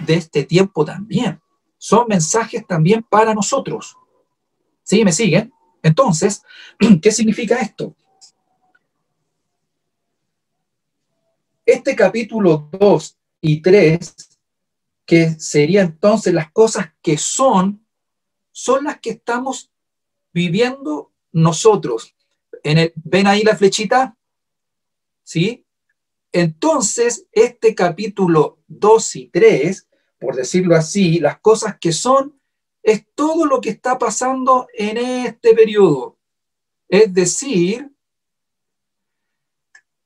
de este tiempo también. Son mensajes también para nosotros. ¿Sí? ¿Me siguen? Entonces, ¿qué significa esto? Este capítulo 2 y 3, que serían entonces las cosas que son las que estamos viviendo nosotros. ¿Ven ahí la flechita? ¿Sí? Entonces, este capítulo 2 y 3, por decirlo así, las cosas que son, es todo lo que está pasando en este periodo. Es decir,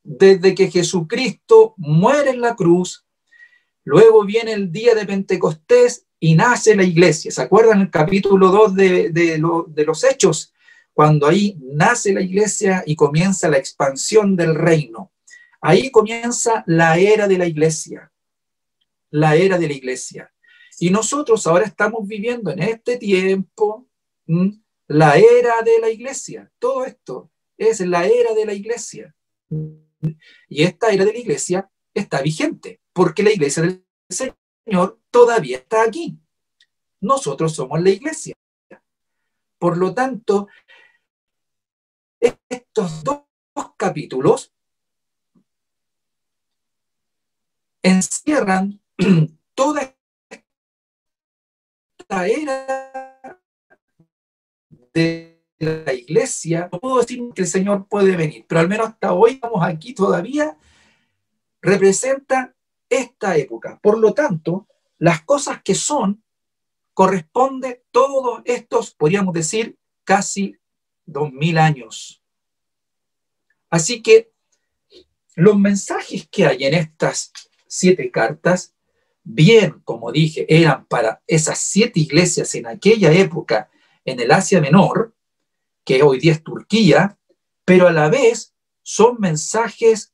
desde que Jesucristo muere en la cruz, luego viene el día de Pentecostés y nace la iglesia. ¿Se acuerdan el capítulo 2 de los Hechos? Cuando ahí nace la iglesia y comienza la expansión del reino. Ahí comienza la era de la iglesia. La era de la iglesia. Y nosotros ahora estamos viviendo en este tiempo la era de la iglesia. Todo esto es la era de la iglesia. Y esta era de la iglesia está vigente, porque la iglesia del Señor todavía está aquí. Nosotros somos la iglesia. Por lo tanto, estos dos capítulos encierran toda esta era de la iglesia. No puedo decir que el Señor puede venir, pero al menos hasta hoy estamos aquí todavía, representa esta época. Por lo tanto, las cosas que son corresponde todos estos, podríamos decir, casi 2000 años. Así que los mensajes que hay en estas 7 cartas, bien, como dije, eran para esas 7 iglesias en aquella época en el Asia Menor, que hoy día es Turquía, pero a la vez son mensajes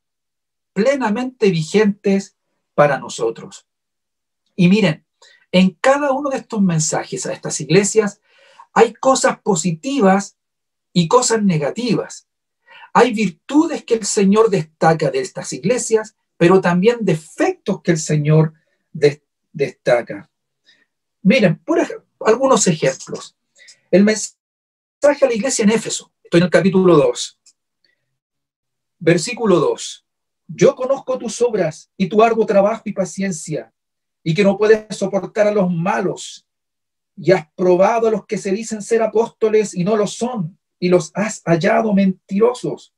plenamente vigentes para nosotros. Y miren, en cada uno de estos mensajes a estas iglesias hay cosas positivas y cosas negativas. Hay virtudes que el Señor destaca de estas iglesias, pero también defectos que el Señor destaca. Miren, algunos ejemplos. El mensaje a la iglesia en Éfeso, estoy en el capítulo 2, versículo 2. Yo conozco tus obras y tu arduo trabajo y paciencia, y que no puedes soportar a los malos, y has probado a los que se dicen ser apóstoles y no lo son, y los has hallado mentirosos.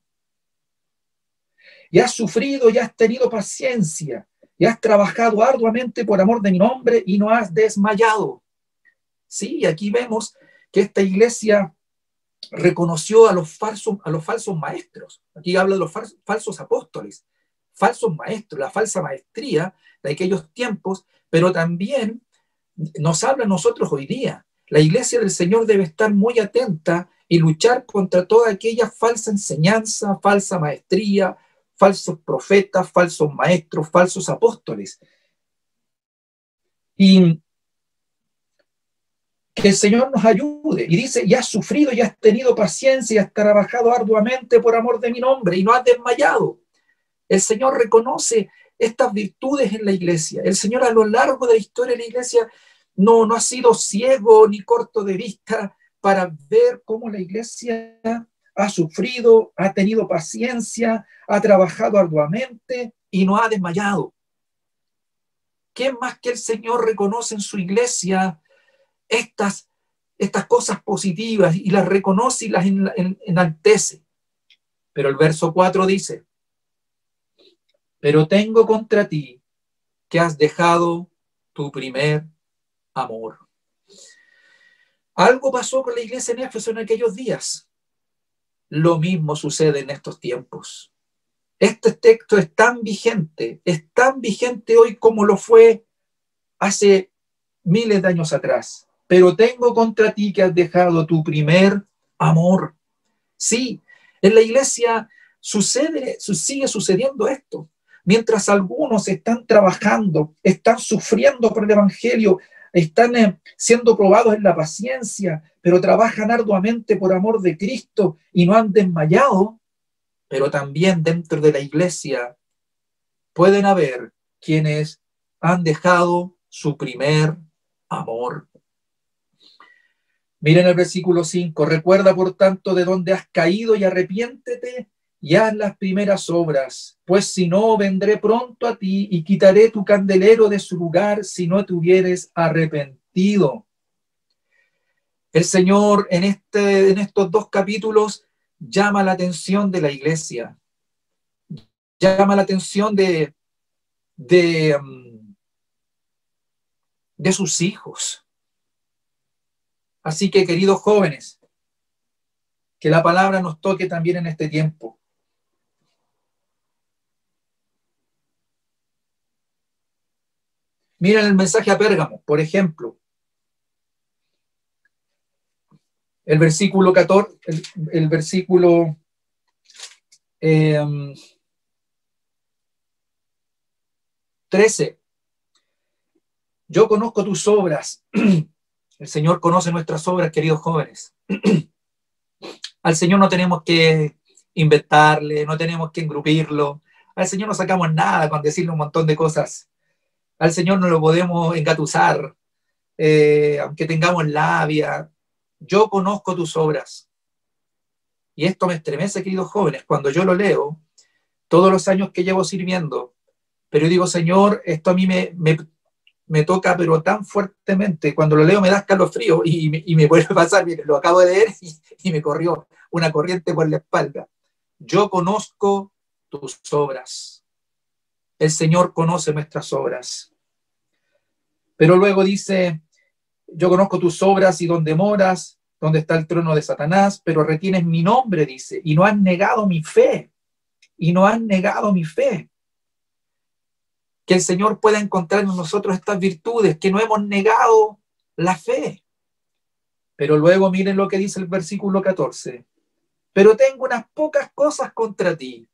Y has sufrido y has tenido paciencia, y has trabajado arduamente por amor de mi nombre y no has desmayado. Sí, aquí vemos que esta iglesia reconoció a los falsos maestros. Aquí habla de los falsos apóstoles, falsos maestros, la falsa maestría de aquellos tiempos, pero también nos habla a nosotros hoy día. La iglesia del Señor debe estar muy atenta y luchar contra toda aquella falsa enseñanza, falsa maestría, falsos profetas, falsos maestros, falsos apóstoles. Y que el Señor nos ayude. Y dice, y has sufrido y has tenido paciencia y has trabajado arduamente por amor de mi nombre y no has desmayado. El Señor reconoce estas virtudes en la iglesia. El Señor a lo largo de la historia de la iglesia no ha sido ciego ni corto de vista para ver cómo la iglesia ha sufrido, ha tenido paciencia, ha trabajado arduamente y no ha desmayado. ¿Qué más que el Señor reconoce en su iglesia estas cosas positivas y las reconoce y las enaltece? Pero el verso 4 dice, pero tengo contra ti que has dejado tu primer amor. Algo pasó con la iglesia en Éfeso en aquellos días. Lo mismo sucede en estos tiempos. Este texto es tan vigente hoy como lo fue hace miles de años atrás. Pero tengo contra ti que has dejado tu primer amor. Sí, en la iglesia sigue sucediendo esto. Mientras algunos están trabajando, están sufriendo por el evangelio, están siendo probados en la paciencia, pero trabajan arduamente por amor de Cristo y no han desmayado, pero también dentro de la iglesia pueden haber quienes han dejado su primer amor. Miren el versículo 5. Recuerda, por tanto, de dónde has caído y arrepiéntete y haz las primeras obras, pues si no, vendré pronto a ti y quitaré tu candelero de su lugar si no te hubieres arrepentido. El Señor en estos 2 capítulos llama la atención de la iglesia, llama la atención de sus hijos. Así que, queridos jóvenes, que la palabra nos toque también en este tiempo. Miren el mensaje a Pérgamo, por ejemplo. El versículo 14, el versículo 13. Yo conozco tus obras. El Señor conoce nuestras obras, queridos jóvenes. Al Señor no tenemos que inventarle, no tenemos que engrupirlo. Al Señor no sacamos nada con decirle un montón de cosas. Al Señor no lo podemos engatusar, aunque tengamos labia. Yo conozco tus obras. Y esto me estremece, queridos jóvenes, cuando yo lo leo, todos los años que llevo sirviendo. Pero yo digo, Señor, esto a mí me toca, pero tan fuertemente. Cuando lo leo me da escalofrío y me vuelve a pasar. Mire, lo acabo de leer y me corrió una corriente por la espalda. Yo conozco tus obras. El Señor conoce nuestras obras. Pero luego dice, yo conozco tus obras y dónde moras, dónde está el trono de Satanás, pero retienes mi nombre, dice, y no has negado mi fe. Y no has negado mi fe. Que el Señor pueda encontrar en nosotros estas virtudes, que no hemos negado la fe. Pero luego miren lo que dice el versículo 14. Pero tengo unas pocas cosas contra ti,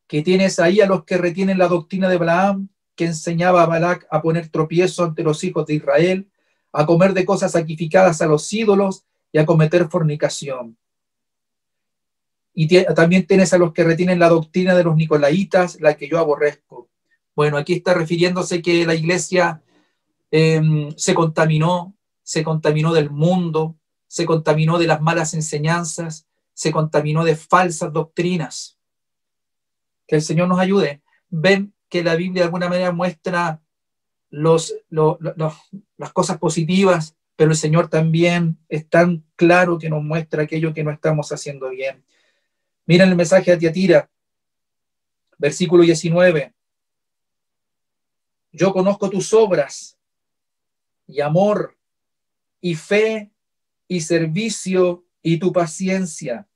que tienes ahí a los que retienen la doctrina de Balaam, que enseñaba a Balac a poner tropiezo ante los hijos de Israel, a comer de cosas sacrificadas a los ídolos y a cometer fornicación. Y también tienes a los que retienen la doctrina de los nicolaitas, la que yo aborrezco. Bueno, aquí está refiriéndose que la iglesia se contaminó del mundo, se contaminó de las malas enseñanzas, se contaminó de falsas doctrinas. Que el Señor nos ayude. Ven que la Biblia de alguna manera muestra las cosas positivas, pero el Señor también es tan claro que nos muestra aquello que no estamos haciendo bien. Miren el mensaje a Tiatira, versículo 19. Yo conozco tus obras y amor y fe y servicio y tu paciencia.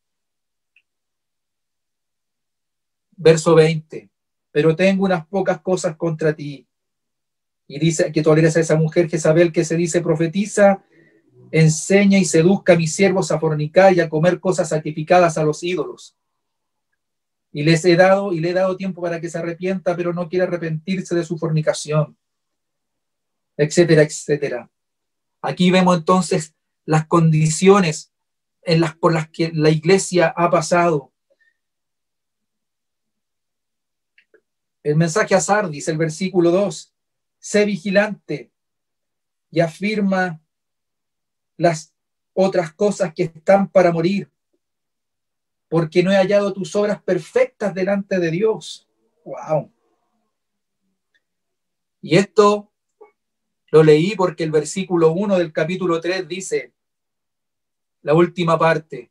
Verso 20. Pero tengo unas pocas cosas contra ti. Y dice que toleres a esa mujer Jezabel que se dice profetiza, enseña y seduzca a mis siervos a fornicar y a comer cosas sacrificadas a los ídolos. Y le he dado tiempo para que se arrepienta, pero no quiere arrepentirse de su fornicación, etcétera, etcétera. Aquí vemos entonces las condiciones por las que la iglesia ha pasado. El mensaje a Sardis, el versículo 2, sé vigilante y afirma las otras cosas que están para morir, porque no he hallado tus obras perfectas delante de Dios. ¡Wow! Y esto lo leí porque el versículo 1 del capítulo 3 dice, la última parte,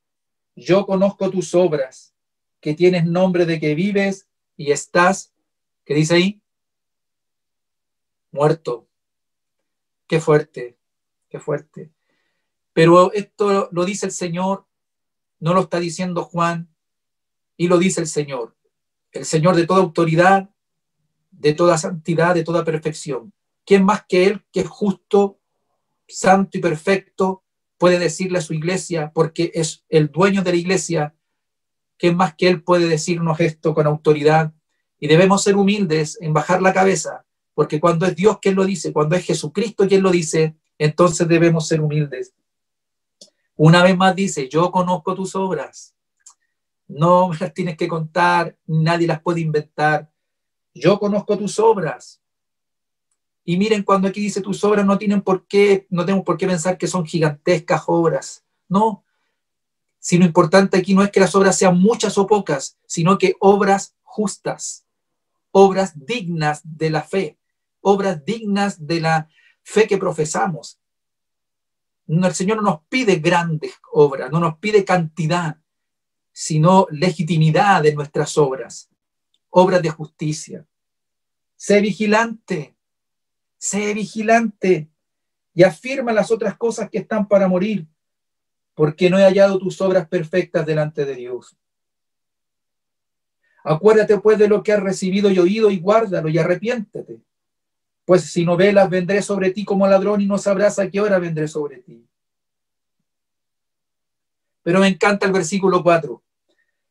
yo conozco tus obras, que tienes nombre de que vives y estás, ¿qué dice ahí? Muerto. Qué fuerte, qué fuerte. Pero esto lo dice el Señor, no lo está diciendo Juan, y lo dice el Señor de toda autoridad, de toda santidad, de toda perfección. ¿Quién más que Él, que es justo, santo y perfecto, puede decirle a su iglesia, porque es el dueño de la iglesia, ¿quién más que Él puede decirnos esto con autoridad? Y debemos ser humildes en bajar la cabeza, porque cuando es Dios quien lo dice, cuando es Jesucristo quien lo dice, entonces debemos ser humildes. Una vez más dice, yo conozco tus obras. No me las tienes que contar, nadie las puede inventar. Yo conozco tus obras. Y miren, cuando aquí dice tus obras, no tenemos por qué pensar que son gigantescas obras. No, si lo importante aquí no es que las obras sean muchas o pocas, sino que obras justas, obras dignas de la fe, obras dignas de la fe que profesamos. El Señor no nos pide grandes obras, no nos pide cantidad, sino legitimidad de nuestras obras, obras de justicia. Sé vigilante y afirma las otras cosas que están para morir, porque no he hallado tus obras perfectas delante de Dios. Acuérdate pues de lo que has recibido y oído y guárdalo y arrepiéntete. Pues si no velas, vendré sobre ti como ladrón y no sabrás a qué hora vendré sobre ti. Pero me encanta el versículo 4.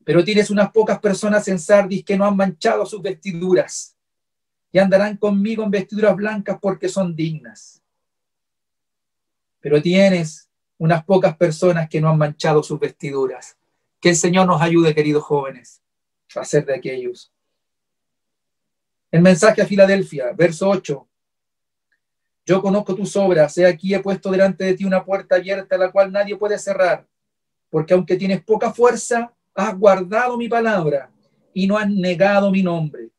Pero tienes unas pocas personas en Sardis que no han manchado sus vestiduras y andarán conmigo en vestiduras blancas porque son dignas. Pero tienes unas pocas personas que no han manchado sus vestiduras. Que el Señor nos ayude, queridos jóvenes, a ser de aquellos. El mensaje a Filadelfia, verso 8. Yo conozco tus obras, he aquí he puesto delante de ti una puerta abierta, la cual nadie puede cerrar, porque aunque tienes poca fuerza, has guardado mi palabra y no has negado mi nombre.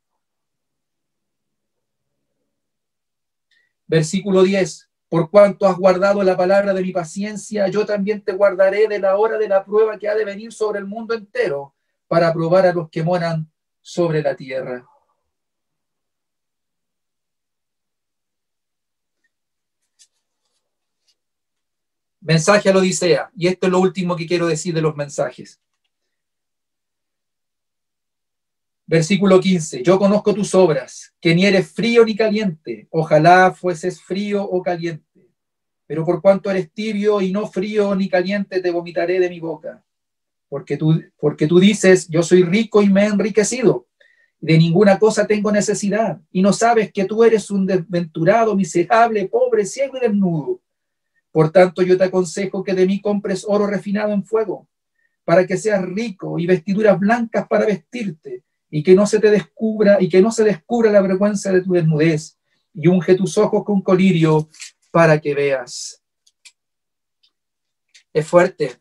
Versículo 10. Por cuanto has guardado la palabra de mi paciencia, yo también te guardaré de la hora de la prueba que ha de venir sobre el mundo entero, para probar a los que moran sobre la tierra. Mensaje a la Odisea, y esto es lo último que quiero decir de los mensajes. Versículo 15. Yo conozco tus obras, que ni eres frío ni caliente. Ojalá fueses frío o caliente. Pero por cuanto eres tibio y no frío ni caliente, te vomitaré de mi boca. Porque tú dices, yo soy rico y me he enriquecido. De ninguna cosa tengo necesidad. Y no sabes que tú eres un desventurado, miserable, pobre, ciego y desnudo. Por tanto, yo te aconsejo que de mí compres oro refinado en fuego, para que seas rico, y vestiduras blancas para vestirte, y que no se descubra la vergüenza de tu desnudez, y unge tus ojos con colirio para que veas. Es fuerte.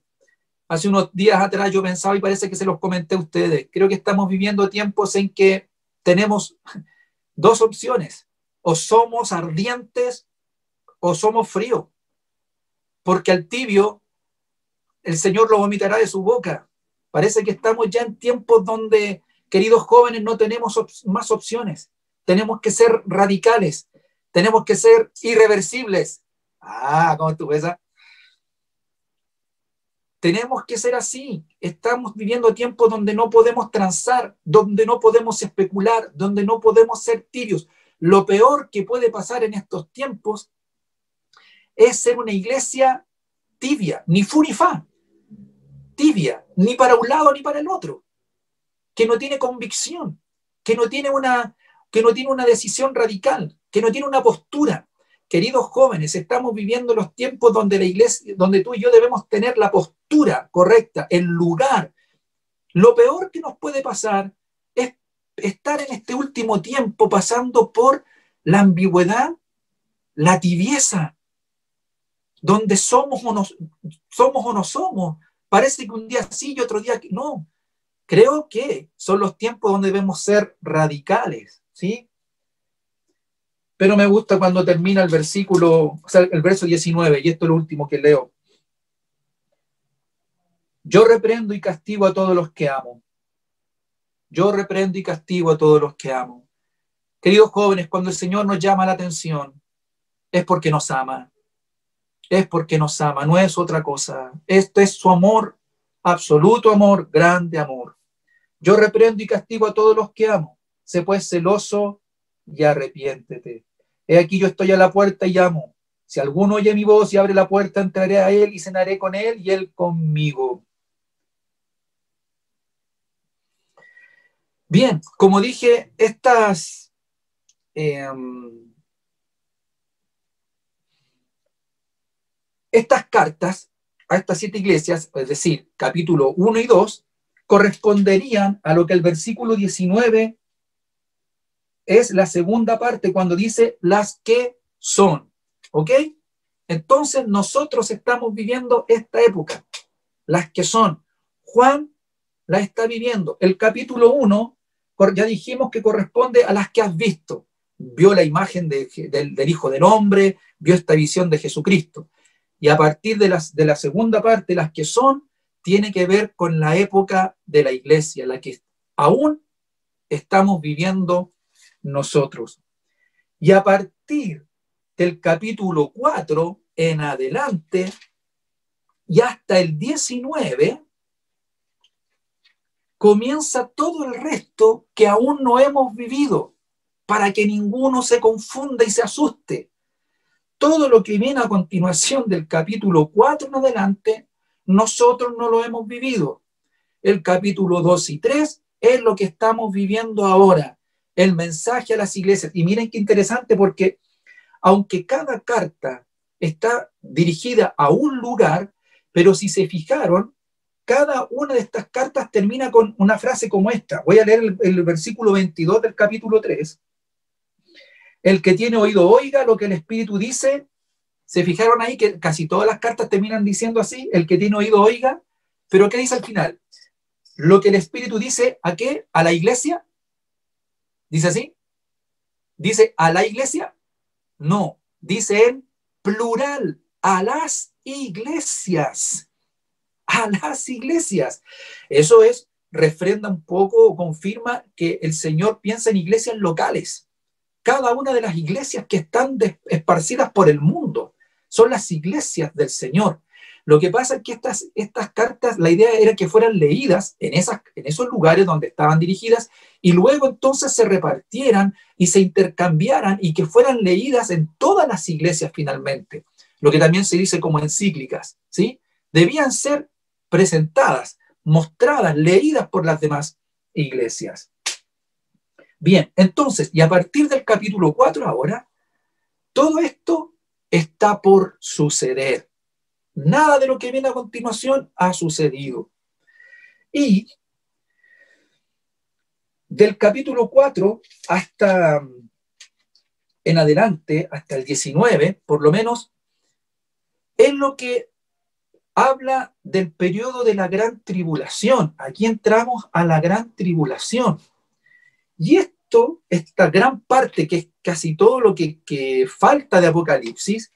Hace unos días atrás yo pensaba, y parece que se los comenté a ustedes, creo que estamos viviendo tiempos en que tenemos dos opciones: o somos ardientes o somos fríos, porque al tibio el Señor lo vomitará de su boca. Parece que estamos ya en tiempos donde, queridos jóvenes, no tenemos más opciones. Tenemos que ser radicales, tenemos que ser irreversibles. ¿Cómo estuvo esa? Tenemos que ser así. Estamos viviendo tiempos donde no podemos transar, donde no podemos especular, donde no podemos ser tibios. Lo peor que puede pasar en estos tiempos es ser una iglesia tibia, ni fu ni fa, tibia, ni para un lado ni para el otro, que no tiene convicción, que no tiene una decisión radical, que no tiene una postura. Queridos jóvenes, estamos viviendo los tiempos donde la iglesia, donde tú y yo debemos tener la postura correcta, el lugar. Lo peor que nos puede pasar es estar en este último tiempo pasando por la ambigüedad, la tibieza, donde somos o no somos. Parece que un día sí y otro día no. Creo que son los tiempos donde debemos ser radicales, ¿sí? Pero me gusta cuando termina el versículo, o sea, el verso 19, y esto es lo último que leo. Yo reprendo y castigo a todos los que amo. Yo reprendo y castigo a todos los que amo. Queridos jóvenes, cuando el Señor nos llama la atención, es porque nos ama. Es porque nos ama, no es otra cosa. Esto es su amor, absoluto amor, grande amor. Yo reprendo y castigo a todos los que amo. Sé pues celoso y arrepiéntete. He aquí yo estoy a la puerta y llamo. Si alguno oye mi voz y abre la puerta, entraré a él y cenaré con él y él conmigo. Bien, como dije, estas cartas a estas 7 iglesias, es decir, capítulo 1 y 2, corresponderían a lo que el versículo 19 es la segunda parte cuando dice las que son. ¿Ok? Entonces nosotros estamos viviendo esta época, las que son. Juan la está viviendo. El capítulo 1, ya dijimos que corresponde a las que has visto. Vio la imagen del Hijo del Hombre, vio esta visión de Jesucristo. Y a partir de la segunda parte, las que son, tiene que ver con la época de la iglesia, la que aún estamos viviendo nosotros. Y a partir del capítulo 4 en adelante y hasta el 19, comienza todo el resto que aún no hemos vivido, para que ninguno se confunda y se asuste. Todo lo que viene a continuación del capítulo 4 en adelante, nosotros no lo hemos vivido. El capítulo 2 y 3 es lo que estamos viviendo ahora, el mensaje a las iglesias. Y miren qué interesante, porque aunque cada carta está dirigida a un lugar, pero si se fijaron, cada una de estas cartas termina con una frase como esta. Voy a leer el versículo 22 del capítulo 3. El que tiene oído oiga lo que el Espíritu dice. ¿Se fijaron ahí que casi todas las cartas terminan diciendo así? El que tiene oído oiga. ¿Pero qué dice al final? Lo que el Espíritu dice, ¿a qué? ¿A la iglesia? ¿Dice así? ¿Dice a la iglesia? No, dice en plural, a las iglesias. A las iglesias. Eso refrenda un poco o confirma que el Señor piensa en iglesias locales. Cada una de las iglesias que están esparcidas por el mundo son las iglesias del Señor. Lo que pasa es que estas cartas, la idea era que fueran leídas en esos lugares donde estaban dirigidas y luego entonces se repartieran y se intercambiaran y que fueran leídas en todas las iglesias finalmente. Lo que también se dice como encíclicas, ¿sí? Debían ser presentadas, mostradas, leídas por las demás iglesias. Bien, entonces, y a partir del capítulo 4 ahora, todo esto está por suceder. Nada de lo que viene a continuación ha sucedido. Y del capítulo 4 hasta en adelante, hasta el 19, por lo menos, es lo que habla del periodo de la gran tribulación. Aquí entramos a la gran tribulación. Y esta gran parte, que es casi todo lo que falta de Apocalipsis,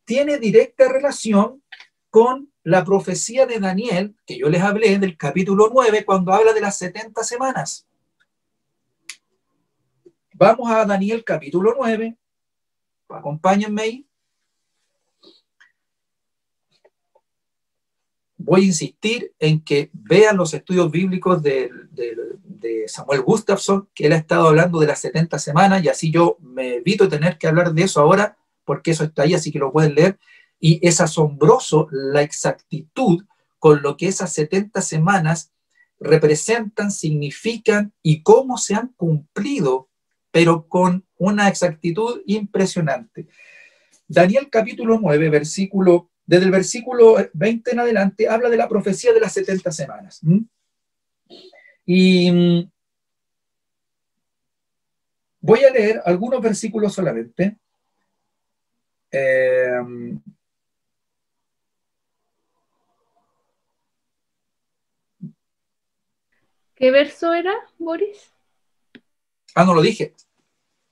tiene directa relación con la profecía de Daniel, que yo les hablé del capítulo 9, cuando habla de las 70 semanas. Vamos a Daniel capítulo 9, acompáñenme ahí. Voy a insistir en que vean los estudios bíblicos de Samuel Gustafson, que él ha estado hablando de las 70 semanas, y así yo me evito tener que hablar de eso ahora, porque eso está ahí, así que lo pueden leer. Y es asombroso la exactitud con lo que esas 70 semanas representan, significan y cómo se han cumplido, pero con una exactitud impresionante. Daniel capítulo 9, desde el versículo 20 en adelante, habla de la profecía de las 70 semanas. Y voy a leer algunos versículos solamente. ¿Qué verso era, Boris? No lo dije.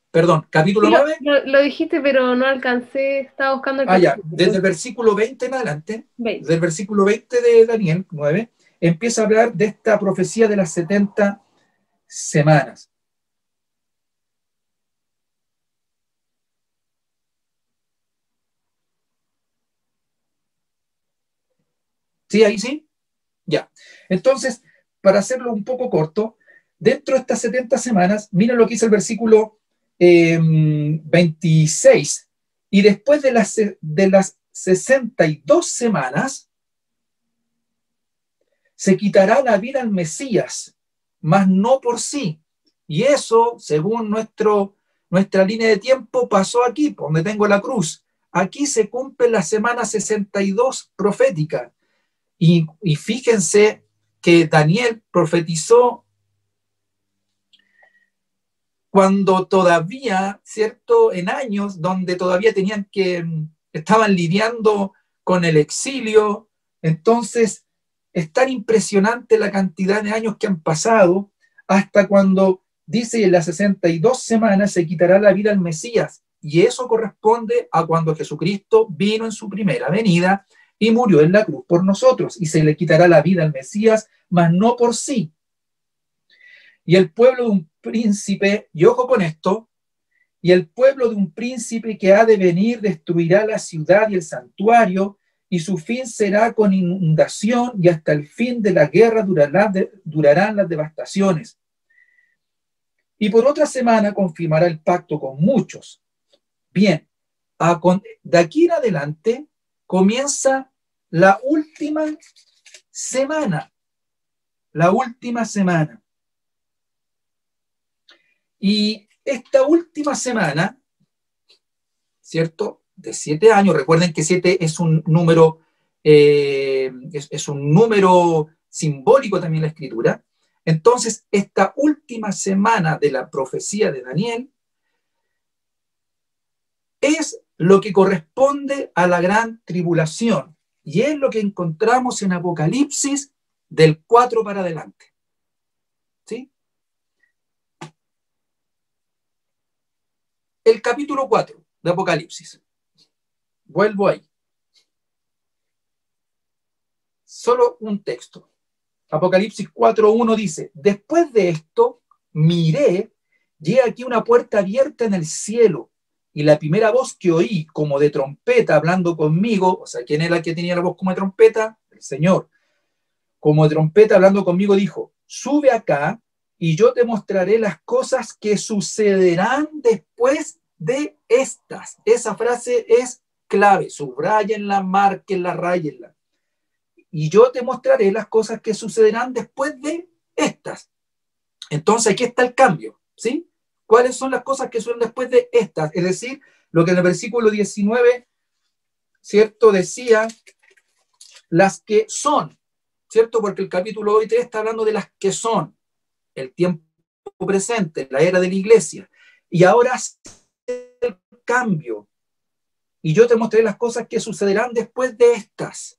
Perdón, capítulo Sí, 9. lo dijiste, pero no alcancé. Estaba buscando el Ya, capítulo. desde el versículo 20 en adelante, 20. desde el versículo 20 de Daniel 9, empieza a hablar de esta profecía de las 70 semanas. ¿Sí? Ahí sí. Ya. Entonces, para hacerlo un poco corto, dentro de estas 70 semanas, miren lo que dice el versículo 26. Y después de las 62 semanas, se quitará la vida al Mesías, mas no por sí. Y eso, según nuestra línea de tiempo, pasó aquí, por donde tengo la cruz. Aquí se cumple la semana 62 profética. Y fíjense que Daniel profetizó cuando todavía, ¿cierto?, en años donde todavía estaban lidiando con el exilio. Entonces, es tan impresionante la cantidad de años que han pasado hasta cuando dice en las 62 semanas se quitará la vida al Mesías. Y eso corresponde a cuando Jesucristo vino en su primera venida y murió en la cruz por nosotros. Y se le quitará la vida al Mesías, mas no por sí. Y el pueblo de un príncipe, y ojo con esto, y el pueblo de un príncipe que ha de venir destruirá la ciudad y el santuario, y su fin será con inundación, y hasta el fin de la guerra durarán las devastaciones. Y por otra semana confirmará el pacto con muchos. Bien, de aquí en adelante comienza la última semana. La última semana. Y esta última semana, ¿cierto?, de 7 años, recuerden que 7 es un número, es un número simbólico también en la Escritura. Entonces, esta última semana de la profecía de Daniel es lo que corresponde a la gran tribulación, y es lo que encontramos en Apocalipsis del 4 para adelante. ¿Sí? El capítulo 4 de Apocalipsis. Vuelvo ahí. Solo un texto. Apocalipsis 4:1 dice: después de esto, miré, y he aquí una puerta abierta en el cielo, y la primera voz que oí, como de trompeta, hablando conmigo, o sea, ¿quién era el que tenía la voz como de trompeta? El Señor. Como de trompeta, hablando conmigo, dijo: sube acá, y yo te mostraré las cosas que sucederán después de estas. Esa frase es clave, subrayenla, márquenla, ráyenla. Y yo te mostraré las cosas que sucederán después de estas. Entonces aquí está el cambio, ¿sí? ¿Cuáles son las cosas que suceden después de estas? Es decir, lo que en el versículo 19, ¿cierto?, decía, las que son, ¿cierto? Porque el capítulo 3 está hablando de las que son, el tiempo presente, la era de la iglesia. Y ahora el cambio. Y yo te mostraré las cosas que sucederán después de estas.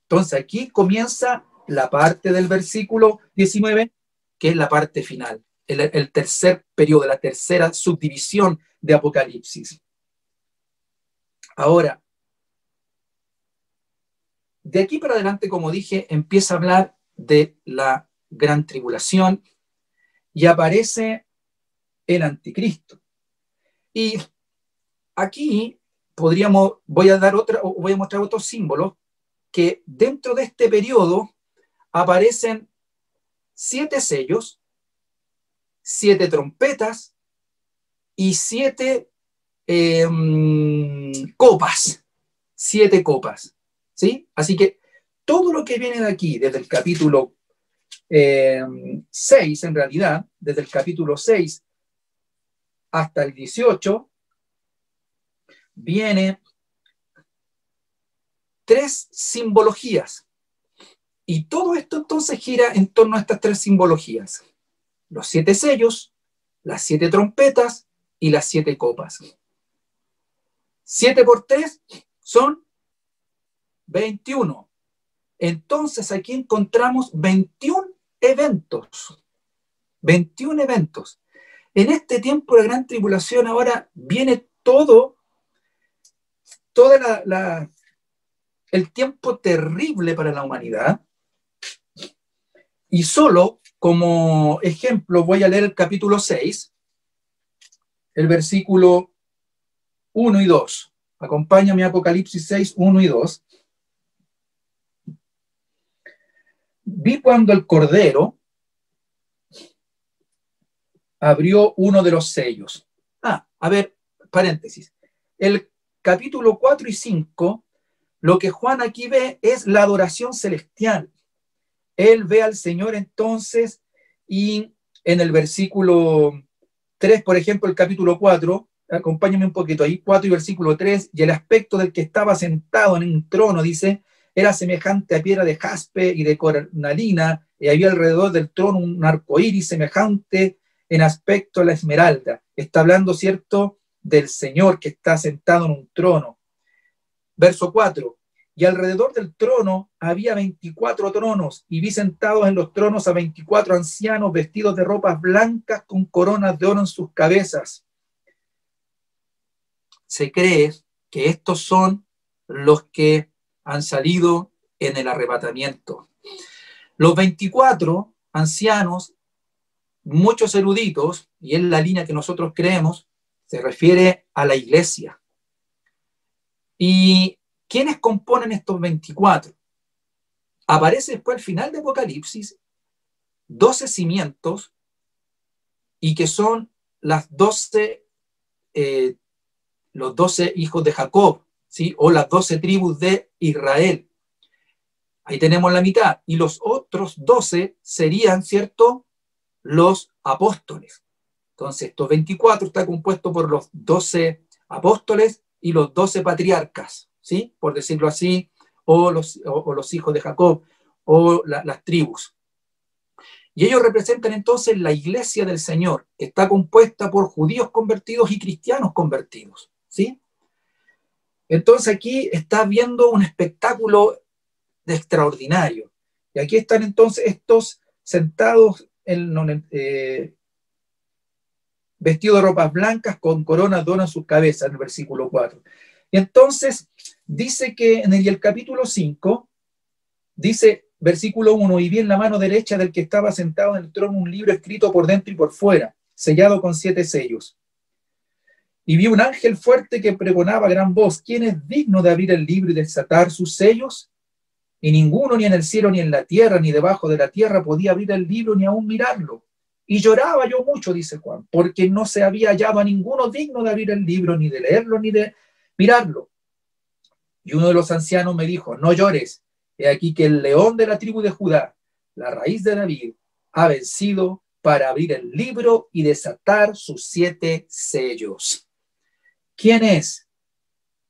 Entonces aquí comienza la parte del versículo 19, que es la parte final, el tercer periodo, la tercera subdivisión de Apocalipsis. Ahora, de aquí para adelante, como dije, empieza a hablar de la gran tribulación y aparece el anticristo. Y aquí voy a mostrar otros símbolos que dentro de este periodo aparecen 7 sellos, 7 trompetas y 7 copas. 7 copas. ¿Sí? Así que todo lo que viene de aquí, desde el capítulo 6, en realidad, desde el capítulo 6 hasta el 18, viene 3 simbologías. Y todo esto entonces gira en torno a estas 3 simbologías. Los 7 sellos, las 7 trompetas y las 7 copas. 7 por 3 son 21. Entonces aquí encontramos 21 eventos. 21 eventos. En este tiempo de la gran tribulación ahora viene todo el tiempo terrible para la humanidad. Y solo como ejemplo voy a leer el capítulo 6, el versículo 1 y 2. Acompáñame a Apocalipsis 6, 1 y 2. Vi cuando el Cordero abrió uno de los sellos. A ver, paréntesis. El capítulo 4 y 5, lo que Juan aquí ve es la adoración celestial. Él ve al Señor entonces, y en el versículo 3, por ejemplo, el capítulo 4, acompáñame un poquito ahí, 4 y versículo 3, y el aspecto del que estaba sentado en un trono, dice, era semejante a piedra de jaspe y de cornalina, y había alrededor del trono un arco iris semejante en aspecto a la esmeralda. Está hablando, ¿cierto?, del Señor que está sentado en un trono. Verso 4. Y alrededor del trono había 24 tronos, y vi sentados en los tronos a 24 ancianos vestidos de ropas blancas con coronas de oro en sus cabezas. Se cree que estos son los que han salido en el arrebatamiento. Los 24 ancianos, muchos eruditos, y es la línea que nosotros creemos, se refiere a la iglesia. ¿Y quiénes componen estos 24? Aparece después al final de Apocalipsis 12 cimientos, y que son los 12 hijos de Jacob, ¿sí? O las 12 tribus de Israel. Ahí tenemos la mitad. Y los otros 12 serían, ¿cierto?, los apóstoles. Entonces, estos 24 está compuesto por los 12 apóstoles y los 12 patriarcas, ¿sí?, por decirlo así, o los hijos de Jacob, o las tribus. Y ellos representan entonces la iglesia del Señor. Está compuesta por judíos convertidos y cristianos convertidos, ¿sí? Entonces aquí está viendo un espectáculo extraordinario. Y aquí están entonces estos sentados vestidos de ropas blancas con coronas de oro en sus cabezas, en el versículo 4. Y entonces dice que en el capítulo 5, dice, versículo 1, y vi en la mano derecha del que estaba sentado en el trono un libro escrito por dentro y por fuera, sellado con 7 sellos. Y vi un ángel fuerte que pregonaba a gran voz, ¿quién es digno de abrir el libro y desatar sus sellos? Y ninguno, ni en el cielo, ni en la tierra, ni debajo de la tierra, podía abrir el libro ni aún mirarlo. Y lloraba yo mucho, dice Juan, porque no se había hallado a ninguno digno de abrir el libro, ni de leerlo, ni de mirarlo. Y uno de los ancianos me dijo, no llores, he aquí que el león de la tribu de Judá, la raíz de David, ha vencido para abrir el libro y desatar sus 7 sellos. ¿Quién es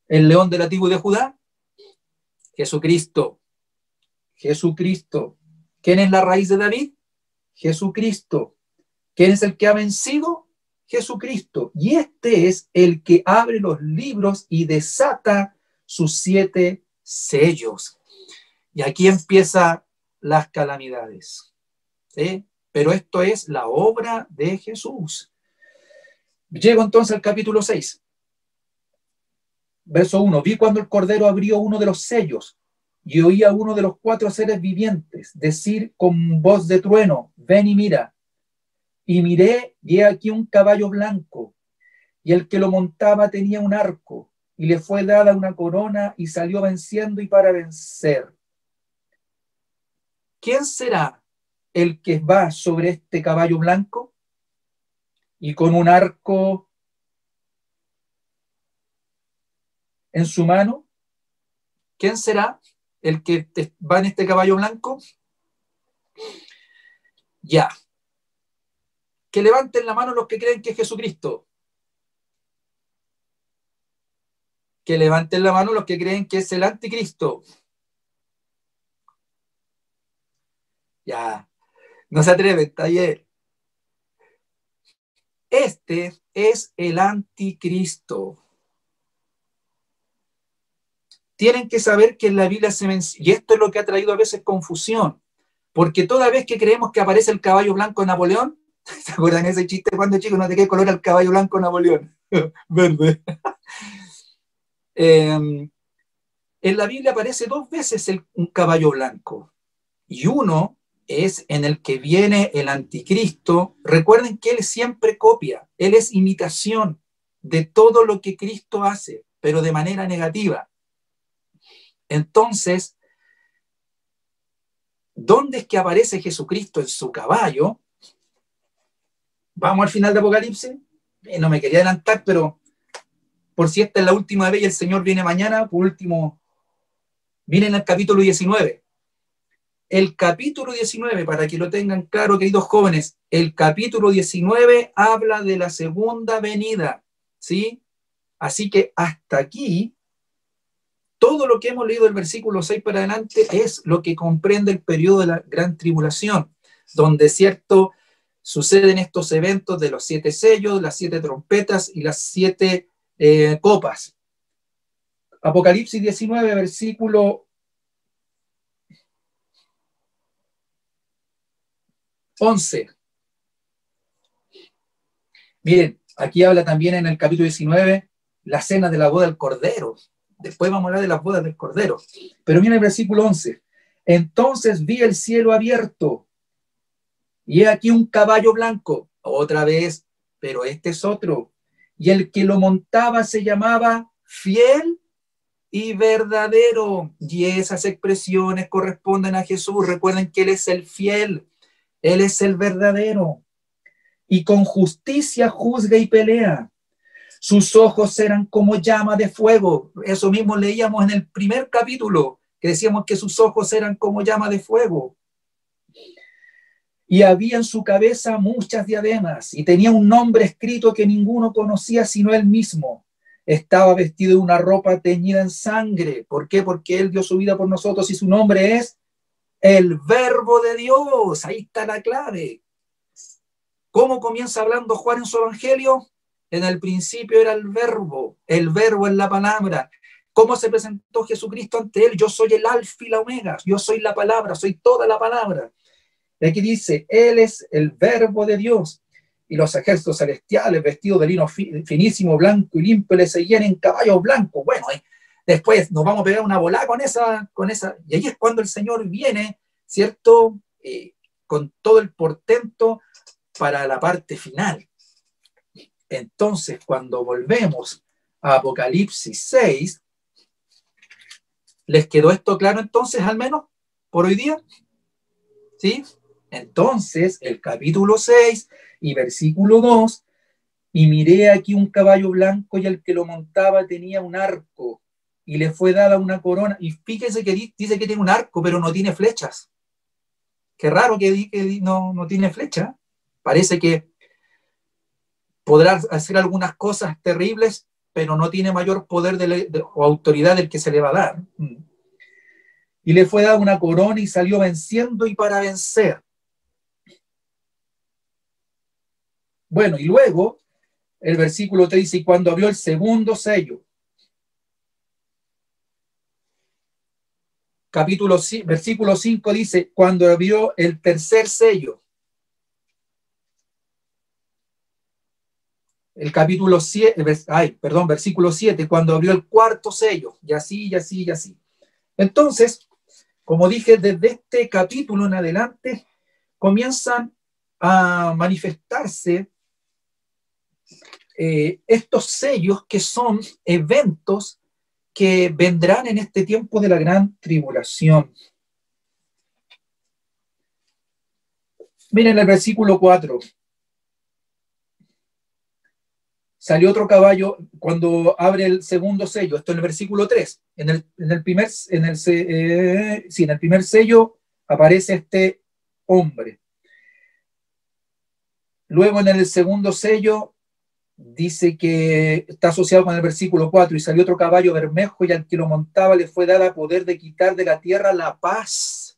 el león de la tribu de Judá? Jesucristo. Jesucristo. ¿Quién es la raíz de David? Jesucristo. ¿Quién es el que ha vencido? Jesucristo. Y este es el que abre los libros y desata sus 7 sellos. Y aquí empiezan las calamidades, ¿sí? Pero esto es la obra de Jesús. Llego entonces al capítulo 6. Verso 1. Vi cuando el Cordero abrió uno de los sellos y oí a uno de los 4 seres vivientes decir con voz de trueno, ven y mira. Y miré, y he aquí un caballo blanco, y el que lo montaba tenía un arco, y le fue dada una corona, y salió venciendo y para vencer. ¿Quién será el que va sobre este caballo blanco? Y con un arco en su mano. ¿Quién será el que va en este caballo blanco? Ya. Que levanten la mano los que creen que es Jesucristo. Que levanten la mano los que creen que es el anticristo. Ya. No se atreven, taller. Este es el anticristo. Tienen que saber que en la Biblia se menciona, y esto es lo que ha traído a veces confusión, porque toda vez que creemos que aparece el caballo blanco de Napoleón, ¿se acuerdan ese chiste cuando chicos? ¿No de qué color era el caballo blanco de Napoleón? Verde. En la Biblia aparece 2 veces un caballo blanco, y uno es en el que viene el anticristo. Recuerden que él siempre copia, él es imitación de todo lo que Cristo hace, pero de manera negativa. Entonces, ¿dónde es que aparece Jesucristo en su caballo? Vamos al final de Apocalipsis. No me quería adelantar, pero por si esta es la última vez y el Señor viene mañana, por último, miren el capítulo 19. El capítulo 19, para que lo tengan claro, queridos jóvenes, el capítulo 19 habla de la segunda venida, ¿sí? Así que hasta aquí, todo lo que hemos leído del versículo 6 para adelante es lo que comprende el periodo de la gran tribulación, donde, cierto, suceden estos eventos de los 7 sellos, las 7 trompetas y las 7 copas. Apocalipsis 19, versículo 11. Miren, aquí habla también en el capítulo 19 la cena de la boda del Cordero. Después vamos a hablar de las bodas del Cordero. Pero miren el versículo 11. Entonces vi el cielo abierto y he aquí un caballo blanco. Otra vez, pero este es otro. Y el que lo montaba se llamaba Fiel y Verdadero. Y esas expresiones corresponden a Jesús. Recuerden que Él es el fiel, Él es el verdadero. Y con justicia juzga y pelea. Sus ojos eran como llama de fuego. Eso mismo leíamos en el primer capítulo, que decíamos que sus ojos eran como llama de fuego. Y había en su cabeza muchas diademas, y tenía un nombre escrito que ninguno conocía sino él mismo. Estaba vestido de una ropa teñida en sangre. ¿Por qué? Porque él dio su vida por nosotros, y su nombre es el Verbo de Dios. Ahí está la clave. ¿Cómo comienza hablando Juan en su evangelio? En el principio era el verbo es la palabra. ¿Cómo se presentó Jesucristo ante él? Yo soy el alfa y la omega, yo soy la palabra, soy toda la palabra. Y aquí dice, él es el verbo de Dios. Y los ejércitos celestiales vestidos de lino finísimo, blanco y limpio le seguían en caballos blancos. Bueno, después nos vamos a pegar una volada con esa. Y ahí es cuando el Señor viene, ¿cierto? Con todo el portento para la parte final. Entonces, cuando volvemos a Apocalipsis 6, ¿les quedó esto claro entonces, al menos, por hoy día? ¿Sí? Entonces, el capítulo 6 y versículo 2, y miré aquí un caballo blanco y el que lo montaba tenía un arco y le fue dada una corona. Y fíjense que dice que tiene un arco, pero no tiene flechas. Qué raro que no tiene flecha. Parece que podrá hacer algunas cosas terribles, pero no tiene mayor poder o autoridad del que se le va a dar. Y le fue dada una corona y salió venciendo y para vencer. Bueno, y luego el versículo 3 dice, y cuando abrió el segundo sello, versículo 5 dice, cuando abrió el tercer sello. El capítulo 7, versículo 7, cuando abrió el cuarto sello, y así, y así, y así. Entonces, como dije, desde este capítulo en adelante, comienzan a manifestarse estos sellos que son eventos que vendrán en este tiempo de la gran tribulación. Miren el versículo 4. Salió otro caballo cuando abre el segundo sello. Esto en el versículo 3. En el primer sello aparece este hombre. Luego en el segundo sello dice que está asociado con el versículo 4. Y salió otro caballo bermejo y al que lo montaba le fue dada poder de quitar de la tierra la paz.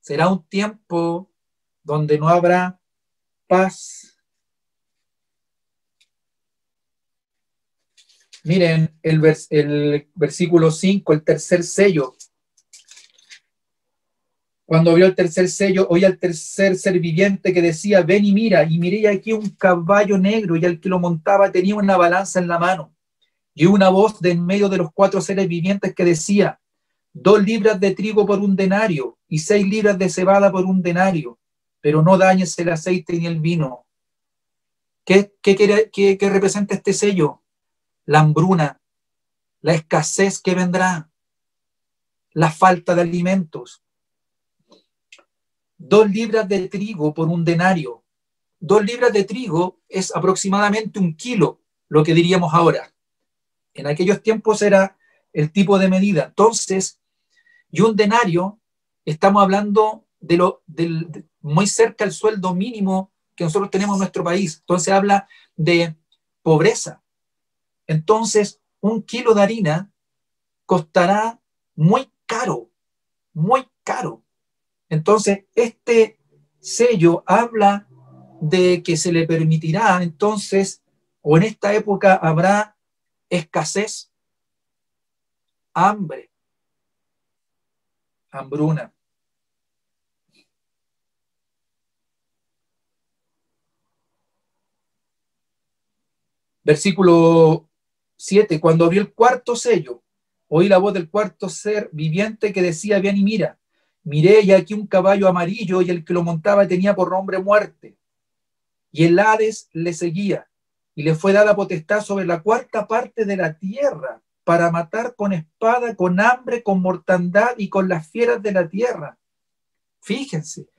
Será un tiempo donde no habrá paz. Miren el versículo 5, el tercer sello. Cuando vio el tercer sello, oí al tercer ser viviente que decía, ven y mira, y miré aquí un caballo negro, y al que lo montaba tenía una balanza en la mano. Y una voz de en medio de los 4 seres vivientes que decía, 2 libras de trigo por un denario, y 6 libras de cebada por un denario, pero no dañes el aceite ni el vino. ¿Qué representa este sello? La hambruna, la escasez que vendrá, la falta de alimentos. 2 libras de trigo por un denario. 2 libras de trigo es aproximadamente 1 kilo, lo que diríamos ahora. En aquellos tiempos era el tipo de medida. Entonces, y un denario, estamos hablando de muy cerca al sueldo mínimo que nosotros tenemos en nuestro país. Entonces habla de pobreza. Entonces, 1 kilo de harina costará muy caro, muy caro. Entonces, este sello habla de que se le permitirá entonces, o en esta época habrá escasez, hambre, hambruna. Versículo 7, cuando abrió el cuarto sello, oí la voz del cuarto ser viviente que decía, ven y mira. Miré y aquí un caballo amarillo y el que lo montaba tenía por nombre Muerte. Y el Hades le seguía y le fue dada potestad sobre la cuarta parte de la tierra para matar con espada, con hambre, con mortandad y con las fieras de la tierra. Fíjense.